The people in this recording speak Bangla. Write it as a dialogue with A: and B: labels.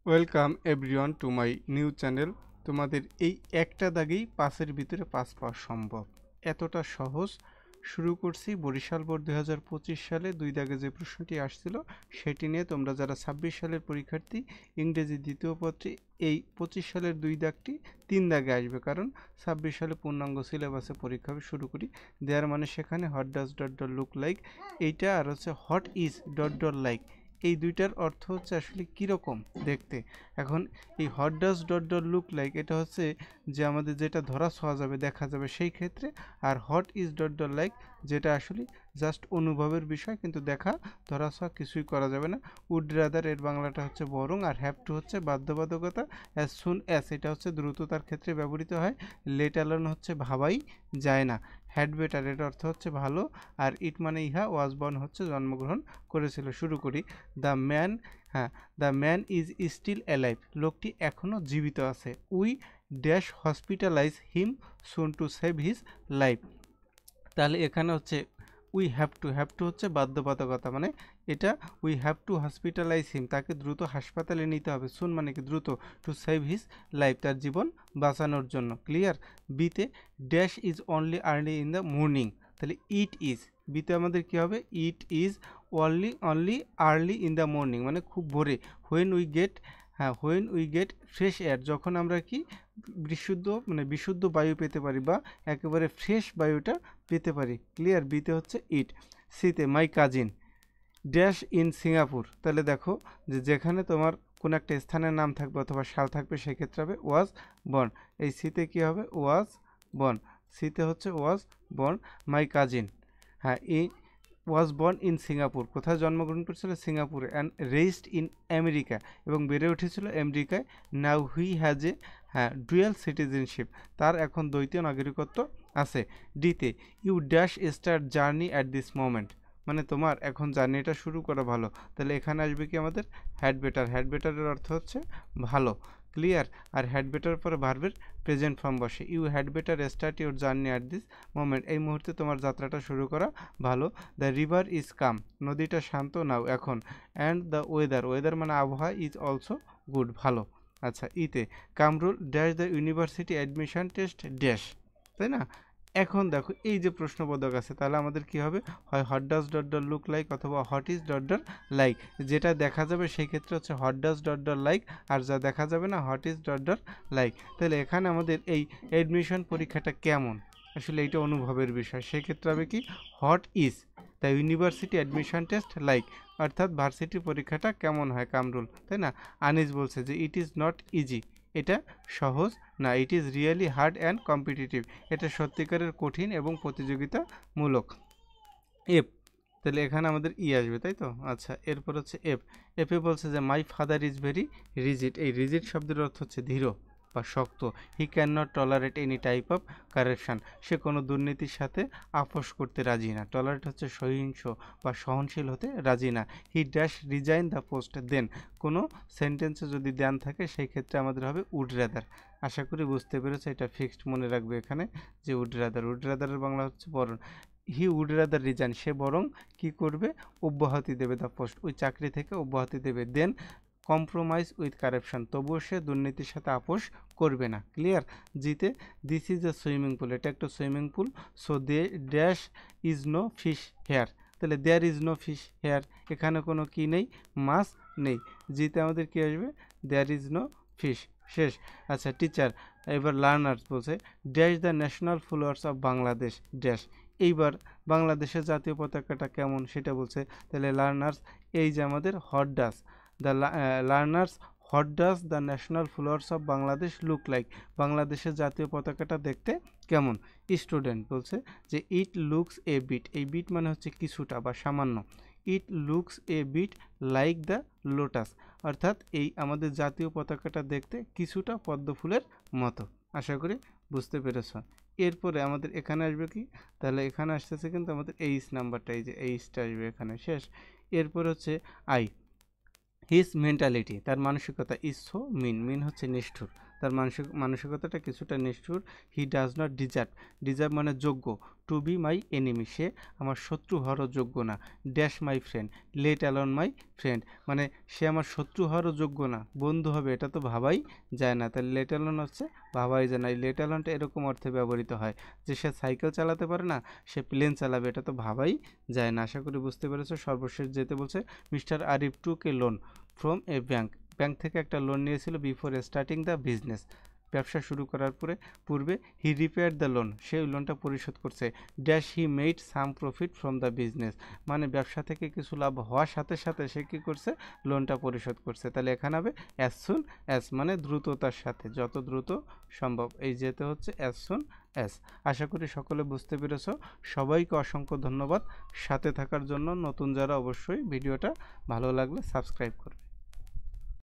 A: Welcome everyone to my new channel. তোমাদের এই একটা দাগেই পাসের ভিতরে পাস পাওয়া সম্ভব, এতটা সহজ। শুরু করছি বরিশাল বোর্ড 2025 সালে 2 দাগে যে প্রশ্নটি আসছিল সেটি নিয়ে। তোমরা যারা 26 সালের পরীক্ষার্থী, ইংরেজি দ্বিতীয় পত্রে এই 25 সালের 2 দাগটি 3 দাগে আসবে, কারণ 26 সালে পূর্ণাঙ্গ সিলেবাসে পরীক্ষা হবে। শুরু করি। দেয়ার মানে সেখানে hot does dot dot look like, এইটা আর হচ্ছে hot is dot dot like, এই দুইটার অর্থ হচ্ছে আসলে কীরকম দেখতে। এখন এই hot does dot dot look like এটা হচ্ছে যে আমাদের যেটা ধরা ছোঁয়া যাবে, দেখা যাবে সেই ক্ষেত্রে। আর what is dot dot like যেটা আসলে জাস্ট অনুভবের বিষয়, কিন্তু দেখা ধরা ছোঁয়া কিছুই করা যাবে না। উড রাদার এর বাংলাটা হচ্ছে বরং, আর হ্যাভ টু হচ্ছে বাধ্যবাধকতা। অ্যাজ সুন অ্যাজ এটা হচ্ছে দ্রুততার ক্ষেত্রে ব্যবহৃত হয়। লেট অ্যালোন হচ্ছে ভাবাই যায় না। হ্যাড বেটার এর অর্থ হচ্ছে ভালো। আর ইট মানে ইহা, ওয়াজ বর্ন হচ্ছে জন্মগ্রহণ করেছিল। শুরু করি। দ্য ম্যান, হ্যাঁ, the man is still alive, লোকটি এখনও জীবিত আছে। We dash hospitalize him soon to save his life. তাহলে এখানে হচ্ছে হ্যাভ টু হচ্ছে বাধ্যবাধকতা, মানে এটা we have to hospitalize him, তাকে দ্রুত হাসপাতালে নিতে হবে। সুন মানে কি দ্রুত, টু সেভ হিজ লাইফ, তার জীবন বাঁচানোর জন্য। ক্লিয়ার। বিতে dash is only early in the morning, তাহলে ইট ইজ, বিতে আমাদের কি হবে, it is only early in the morning মানে খুব ভোরে। হোয়েন উই গেট, হ্যাঁ, when we get fresh air, যখন আমরা কি বিশুদ্ধ বায়ু পেতে পারি, বা একেবারে ফ্রেশ বায়ুটা পেতে পারি। ক্লিয়ার। বিতে হচ্ছে ইট। সিতে my cousin dash in Singapore, তাহলে দেখো যে যেখানে তোমার কোনো একটা স্থানের নাম থাকবে অথবা সাল থাকবে সেক্ষেত্রে হবে ওয়াজ বর্ন। এই সিতে কি হবে, ওয়াজ বর্ন। সিতে হচ্ছে ওয়াজ বর্ন মাই কাজিন, হ্যাঁ, ওয়াজ বর্ন ইন সিঙ্গাপুর, কোথায় জন্মগ্রহণ করেছিল, সিঙ্গাপুরে। অ্যান্ড রেইজড ইন আমেরিকা, এবং বেড়ে উঠেছিল আমেরিকায়। নাও হুই হ্যাজ এ, হ্যাঁ, ডুয়াল সিটিজেনশিপ, তার এখন দ্বৈতীয় নাগরিকত্ব আছে। ডিতে you dash start journey at this moment, মানে তোমার এখন জার্নিটা শুরু করা ভালো। তাহলে এখানে আসবে কি আমাদের হ্যাড বেটার। হ্যাড বেটারের অর্থ হচ্ছে ভালো। ক্লিয়ার। আর হ্যাড বেটার পরে ভার্বের প্রেজেন্ট ফর্ম বসে। You had better start your journey at this moment, এই মুহূর্তে তোমার যাত্রাটা শুরু করা ভালো। দ্য রিভার ইজ কাম, নদীটা শান্ত নাও এখন। অ্যান্ড দ্য ওয়েদার মানে আবহাওয়া, ইজ অলসো গুড, ভালো। আচ্ছা, ইতে Kamrul dash the university admission test dash, তাই না? এখন দেখো এই যে প্রশ্নবোধক আছে, তাহলে আমাদের কি হবে, হয় what does dot dot look like অথবা what is dot dot like. যেটা দেখা যাবে সেই ক্ষেত্রে হচ্ছে what does dot dot like, আর যা দেখা যাবে না what is dot dot like. তাহলে এখানে আমাদের এই অ্যাডমিশন পরীক্ষাটা কেমন, আসলে এইটা অনুভবের বিষয়। সেক্ষেত্রে হবে কি, hot is the university admission test like, অর্থাৎ ভার্সিটি পরীক্ষাটা কেমন হয় কামরুল, তাই না? আনিস বলছে যে ইট ইজ নট ইজি, এটা সহজ না। It is really hard and competitive, এটা সত্যিকারের কঠিন এবং প্রতিযোগিতামূলক। এফ, তাহলে এখানে আমাদের ই আসবে, তাই তো? আচ্ছা, এরপর হচ্ছে এফ। এফে বলছে যে my father is very rigid, এই রিজিড শব্দের অর্থ হচ্ছে দৃঢ় বা শক্ত। He can not tolerate any type of correction, সে কোনো দুর্নীতির সাথে আপোষ করতে রাজি না। টলারেট হচ্ছে সহিংস বা সহনশীল হতে রাজি না। He dash resign the post then, কোনো সেন্টেন্সে যদি দেন থাকে সেই ক্ষেত্রে আমাদের হবে উড রাদার। আশা করি বুঝতে পেরেছে, এটা ফিক্সড মনে রাখবে এখানে যে উড রাদার। উড রাদারের বাংলা হচ্ছে বরং। হি উড রাদার রিজাইন, সে বরং কি করবে, অব্যাহতি দেবে, দ্য পোস্ট, ওই চাকরি থেকে অব্যাহতি দেবে। দেন কম্প্রোমাইজ উইথ কারাপশন, তবুও সে দুর্নীতির সাথে আপোষ করবে না। ক্লিয়ার। জিতে this is a swimming pool, এটা একটা swimming pool. So they dash is no fish here, তাহলে there is no fish here, এখানে কোনো কি নেই, মাছ নেই। জিতে আমাদের কি আসবে, দেয়ার ইজ নো ফিশ। শেষ। আচ্ছা, টিচার। এবার লার্নার্স বলছে dash the national flowers of Bangladesh dash, এইবার বাংলাদেশের জাতীয় পতাকাটা কেমন সেটা বলছে। তাহলে লার্নার্স, এই যে আমাদের what does, the learners what does the national flowers of Bangladesh look like, বাংলাদেশের জাতীয় পতাকাটা দেখতে কেমন। স্টুডেন্ট বলছে যে ইট লুকস এ বিট, এই বিট মানে হচ্ছে কিছুটা বা সামান্য। It looks a bit like the lotus, অর্থাৎ এই আমাদের জাতীয় পতাকাটা দেখতে কিছুটা পদ্ম ফুলের মতো। আশা করি বুঝতে পেরেছ। এরপরে আমাদের এখানে আসবে কি, তাহলে এখানে আসতেছে কিন্তু আমাদের এইচ নাম্বারটা, এই যে এইচটা আসবে এখানে। শেষ। এরপর হচ্ছে আই। হিজ মেন্টালিটি, তার মানসিকতা। ইজ সো মিন, মিন হচ্ছে নিষ্ঠুর, তার মানসিকতাটা কিছুটা নিষ্ঠুর। হি ডাজ নট ডিজার্ভ মানে যোগ্য, টু বি মাই এনিমি, সে আমার শত্রু হওয়ারও যোগ্য না। Dash my friend, let alone my friend, মানে সে আমার শত্রু হওয়ারও যোগ্য না, বন্ধু হবে এটা তো ভাবাই যায় না। তাহলে লেট অ্যালোন হচ্ছে ভাবাই যায় না। এই লেট অ্যালোনটা এরকম অর্থে ব্যবহৃত হয় যে সে সাইকেল চালাতে পারে না, সে প্লেন চালাবে এটা তো ভাবাই যায় না। আশা করি বুঝতে পেরেছো। সর্বশেষ যেতে বলছে mister Arif took A loan from a bank থেকে একটা লোন নিয়েছিল বিফোর স্টার্টিং দ্য বিজনেস, ব্যবসা শুরু করার পূর্বে। হি রিপেয়ার দ্য লোন, সে ওই লোনটা পরিশোধ করছে। Dash he made some profit from the business, মানে ব্যবসা থেকে কিছু লাভ হওয়ার সাথে সাথে সে কী করছে, লোনটা পরিশোধ করছে। তাহলে এখানে হবে অ্যাজ সুন অ্যাজ, মানে দ্রুততার সাথে, যত দ্রুত সম্ভব। এই যেতে হচ্ছে অ্যাজ সুন অ্যাজ। আশা করি সকলে বুঝতে পেরেছো। সবাইকে অসংখ্য ধন্যবাদ সাথে থাকার জন্য। নতুন যারা অবশ্যই ভিডিওটা ভালো লাগলে সাবস্ক্রাইব করবে।